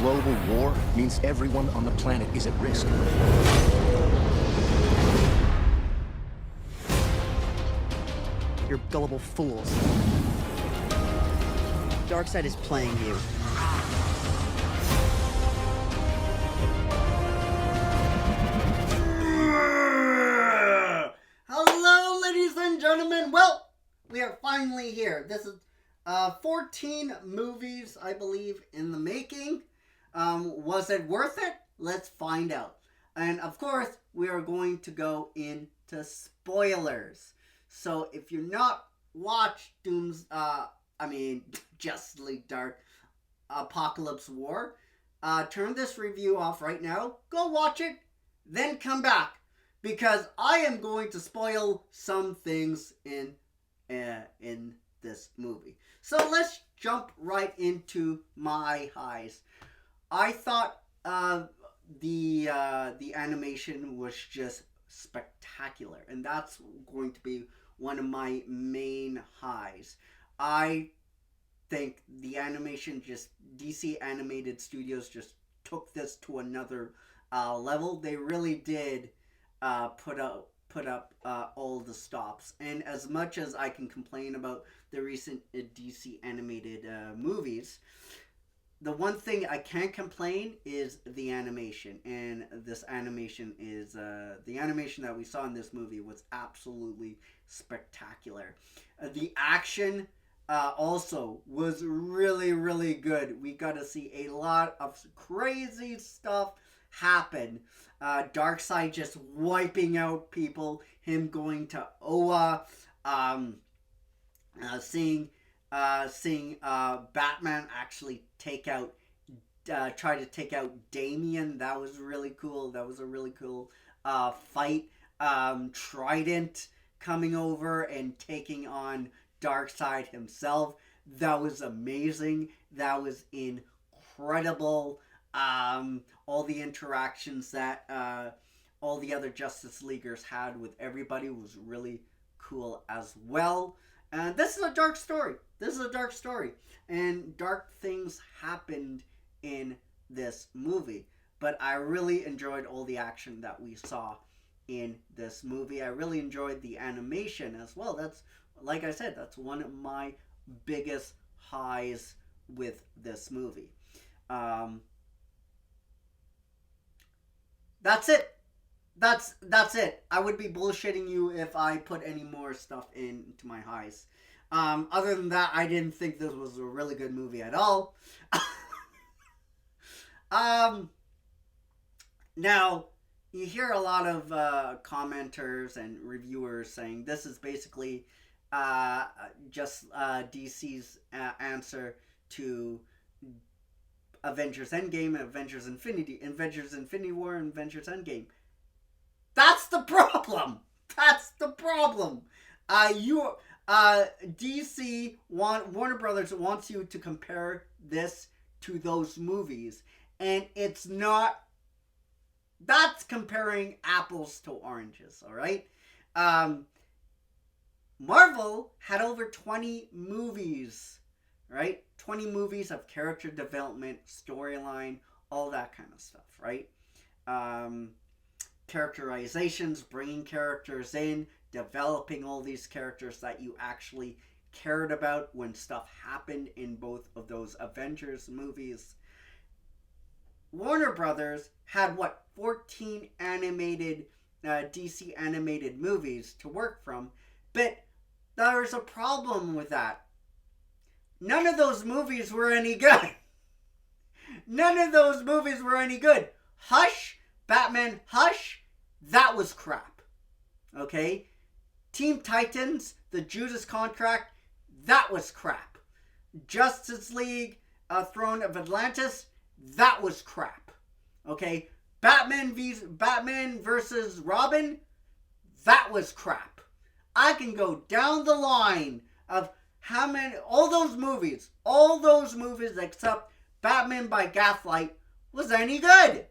global war means everyone on the planet is at risk. You're gullible fools. Darkseid is playing you. Hello, ladies and gentlemen. Well, we are finally here. This is 14 movies, I believe, in the making. Was it worth it? Let's find out. And of course, we are going to go into spoilers. So if you're not watched Justice League Dark Apokolips War, turn this review off right now. Go watch it, then come back, because I am going to spoil some things in this movie. So let's jump right into my highs. I thought the animation was just spectacular, and that's going to be one of my main highs. I think the animation, just DC Animated Studios just took this to another level. They really did put up all the stops. And as much as I can complain about the recent DC animated movies, the one thing I can't complain is the animation. And this animation is the animation that we saw in this movie was absolutely spectacular. The action also was really, really good. We got to see a lot of crazy stuff happen. Darkseid just wiping out people, him going to Oa, seeing Batman actually try to take out Damian. That was really cool. That was a really cool fight. Trident coming over and taking on Darkseid himself. That was amazing. That was incredible. All the interactions that all the other Justice Leaguers had with everybody was really cool as well. And this is a dark story. And dark things happened in this movie. But I really enjoyed all the action that we saw in this movie. I really enjoyed the animation as well. That's, like I said, that's one of my biggest highs with this movie. That's it. That's it. I would be bullshitting you if I put any more stuff into my highs. Other than that, I didn't think this was a really good movie at all. Now, you hear a lot of commenters and reviewers saying this is basically just DC's answer to Avengers Endgame and Avengers Infinity War and Avengers Endgame. That's the problem. DC Warner Brothers wants you to compare this to those movies, and it's not. That's comparing apples to oranges. All right. Marvel had over 20 movies, right? 20 movies of character development, storyline, all that kind of stuff, right? Characterizations, bringing characters in, developing all these characters that you actually cared about when stuff happened in both of those Avengers movies. Warner Brothers had, 14 animated, DC animated movies to work from, but there's a problem with that. None of those movies were any good. Hush, Batman Hush, that was crap. Okay? Teen Titans, the Judas Contract, that was crap. Justice League, Throne of Atlantis, that was crap. Okay? Batman versus Robin, that was crap. I can go down the line of how many, all those movies except Batman by Gaslight was any good.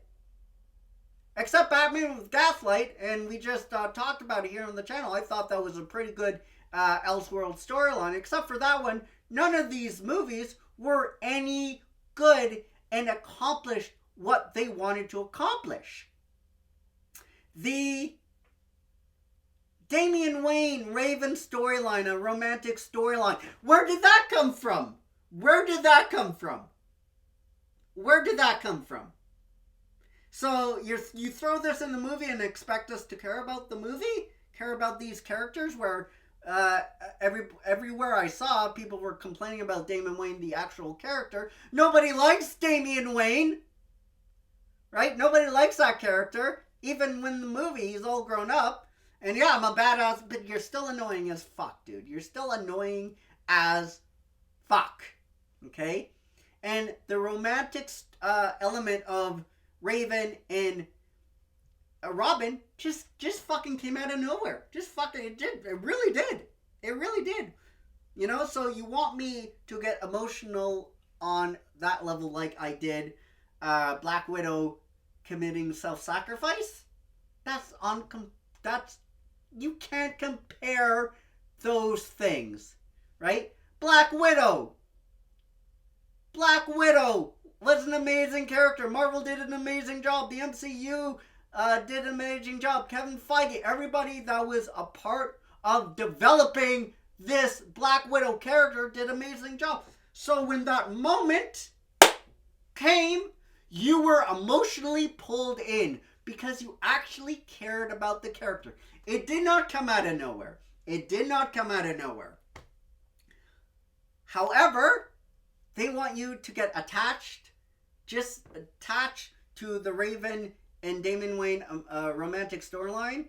Except Batman with Gaslight, and we just talked about it here on the channel. I thought that was a pretty good Elseworld storyline. Except for that one, none of these movies were any good, and accomplish what they wanted to accomplish. The Damian Wayne Raven storyline, a romantic storyline. Where did that come from? Where did that come from? Where did that come from? So you throw this in the movie and expect us to care about the movie? Care about these characters? Where everywhere I saw, people were complaining about Damian Wayne, the actual character. Nobody likes Damian Wayne, right? Nobody likes that character. Even when the movie, he's all grown up. And yeah, I'm a badass, but you're still annoying as fuck, dude. You're still annoying as fuck. Okay? And the romantic element of Raven and Robin just fucking came out of nowhere. Just fucking, it did. It really did. It really did. You know, so you want me to get emotional on that level like I did Black Widow committing self-sacrifice? That's you can't compare those things, right? Black Widow was an amazing character. Marvel did an amazing job. The MCU did an amazing job. Kevin Feige, everybody that was a part of developing this Black Widow character did an amazing job. So when that moment came, you were emotionally pulled in because you actually cared about the character. It did not come out of nowhere. It did not come out of nowhere. However, they want you to get attached, just attached to the Raven and Damian Wayne romantic storyline,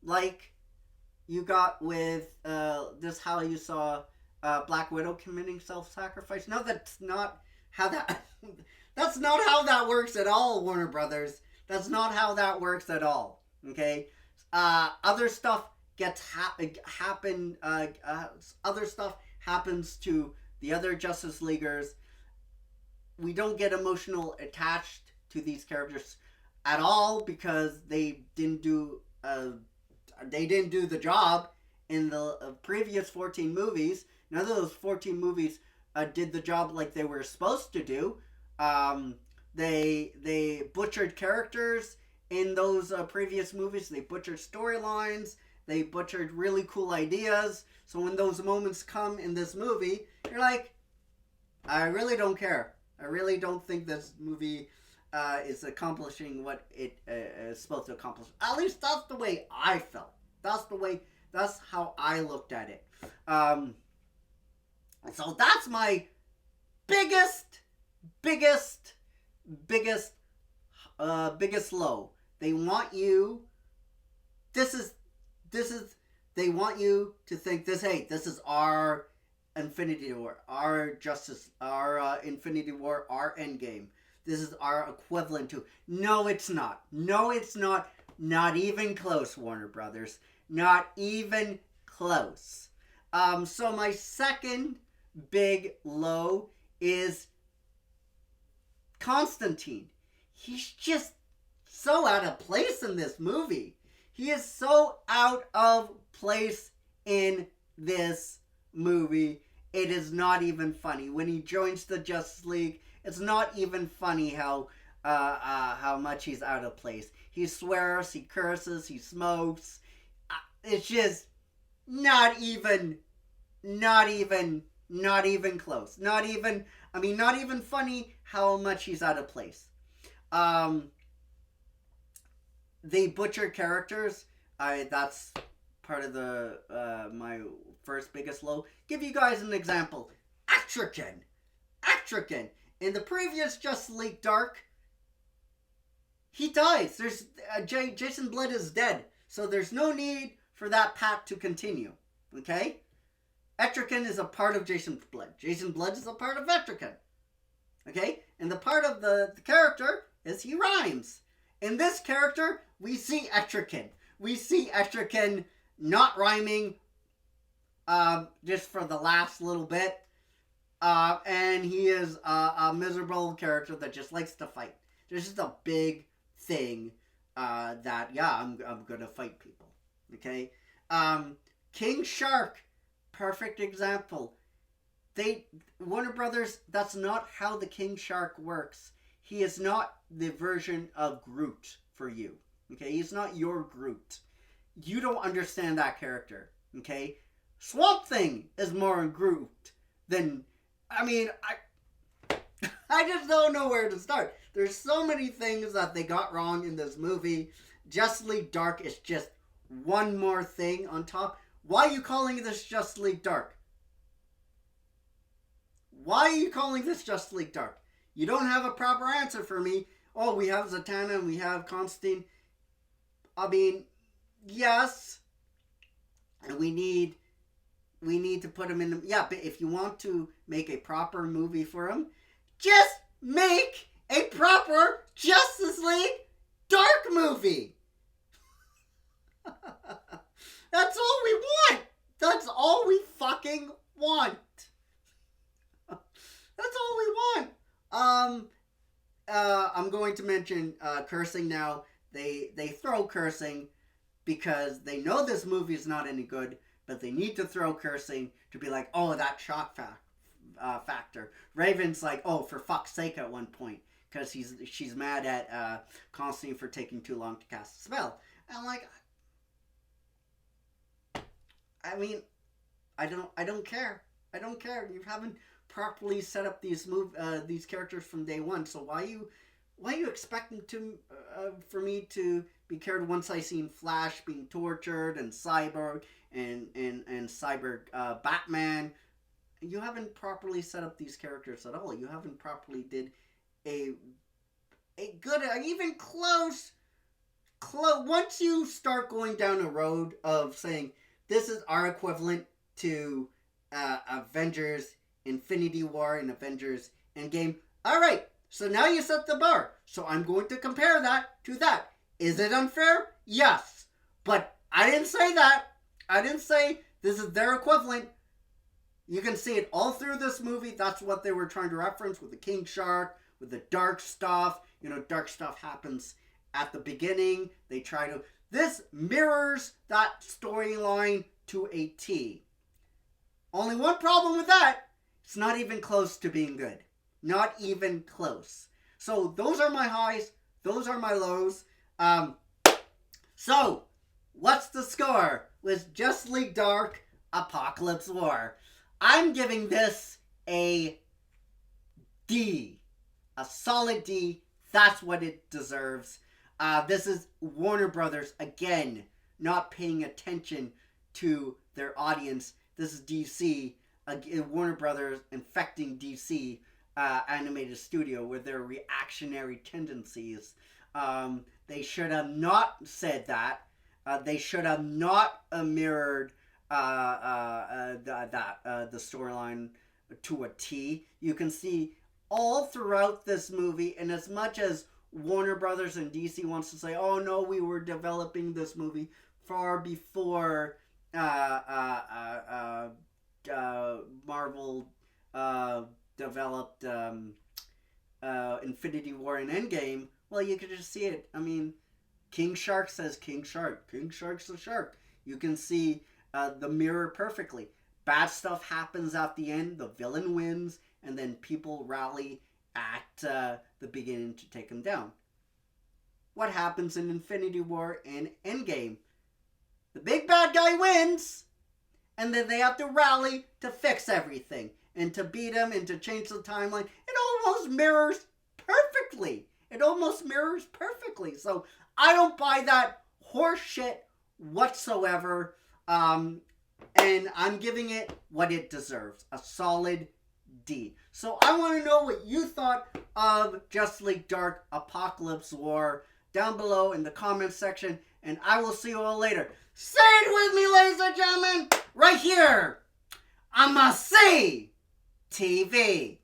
like you got with this how you saw Black Widow committing self-sacrifice. No, that's not how that that's not how that works at all, Warner Brothers. That's not how that works at all. Okay, other stuff other stuff happens to the other Justice Leaguers. We don't get emotional attached to these characters at all because they didn't do the job in the previous 14 movies. None of those 14 movies did the job like they were supposed to do. They butchered characters in those previous movies. They butchered storylines. They butchered really cool ideas. So when those moments come in this movie, you're like, I really don't care. I really don't think this movie is accomplishing what it is supposed to accomplish. At least that's the way I felt. That's how I looked at it. So that's my biggest low. They want you. They want you to think this. Hey, this is our Infinity War, our Justice, our Infinity War, our Endgame. This is our equivalent to. No, it's not. No, it's not. Not even close, Warner Brothers. Not even close. So my second big low is Constantine. He's just so out of place in this movie. He is so out of place in this movie. It is not even funny. When he joins the Justice League, it's not even funny how much he's out of place. He swears, he curses, he smokes. It's just not even close. Not even funny how much he's out of place. They butcher characters. That's part of the my first biggest low. Give you guys an example. Atrakan. In the previous Justice League Dark, he dies. There's Jason Blood is dead, so there's no need for that path to continue. Okay? Atrakan is a part of Jason Blood. Jason Blood is a part of Atrakan. Okay? And the part of the character is he rhymes. In this character, we see Atrakan. We see Atrakan not rhyming just for the last little bit. And he is a miserable character that just likes to fight. There's just a big thing that, yeah, I'm going to fight people. Okay? King Shark, perfect example. Warner Brothers, that's not how the King Shark works. He is not the version of Groot for you. Okay, he's not your Groot. You don't understand that character. Okay, Swamp Thing is more Groot than, I just don't know where to start. There's so many things that they got wrong in this movie. Justice League Dark is just one more thing on top. Why are you calling this Justice League Dark? Why are you calling this Justice League Dark? You don't have a proper answer for me. Oh, we have Zatanna and we have Constantine. Yes. And we need to put him in the... Yeah, but if you want to make a proper movie for him, just make a proper Justice League Dark movie. That's all we want. That's all we fucking want. That's all we want. I'm going to mention cursing now. They throw cursing because they know this movie is not any good, but they need to throw cursing to be like, oh, that shock factor. Raven's like, oh, for fuck's sake at one point, because she's mad at Constantine for taking too long to cast a spell. And I'm like, I don't care. I don't care. You haven't properly set up these characters from day one. So why are you expecting for me to be cared once I seen Flash being tortured and Cyborg and Cyborg Batman? You haven't properly set up these characters at all. You haven't properly did a good, even close. Once you start going down a road of saying this is our equivalent to Avengers Infinity War and Avengers Endgame. All right, so now you set the bar. So I'm going to compare that to that. Is it unfair? Yes. But I didn't say that. I didn't say this is their equivalent. You can see it all through this movie. That's what they were trying to reference with the King Shark, with the dark stuff. You know, dark stuff happens at the beginning. They try to... This mirrors that storyline to a T. Only one problem with that. It's not even close to being good. Not even close. So those are my highs. Those are my lows. So what's the score with Justice League Dark Apokolips War? I'm giving this a D. A solid D. That's what it deserves. This is Warner Brothers, again, not paying attention to their audience. This is DC, Warner Brothers infecting DC animated studio with their reactionary tendencies. They should have not said that. They should have not mirrored the storyline to a T. You can see all throughout this movie, and as much as Warner Brothers and DC wants to say, oh no, we were developing this movie far before Marvel developed Infinity War and Endgame. Well, you can just see it. I mean, King Shark says King Shark. King Shark's a shark. You can see the mirror perfectly. Bad stuff happens at the end. The villain wins, and then people rally at the beginning to take him down. What happens in Infinity War and Endgame? The big bad guy wins, and then they have to rally to fix everything and to beat him and to change the timeline. It almost mirrors perfectly. It almost mirrors perfectly. So I don't buy that horse shit whatsoever. And I'm giving it what it deserves. A solid D. So I want to know what you thought of Justice League Dark Apokolips War down below in the comments section. And I will see you all later. Say it with me, ladies and gentlemen, right here on my C TV.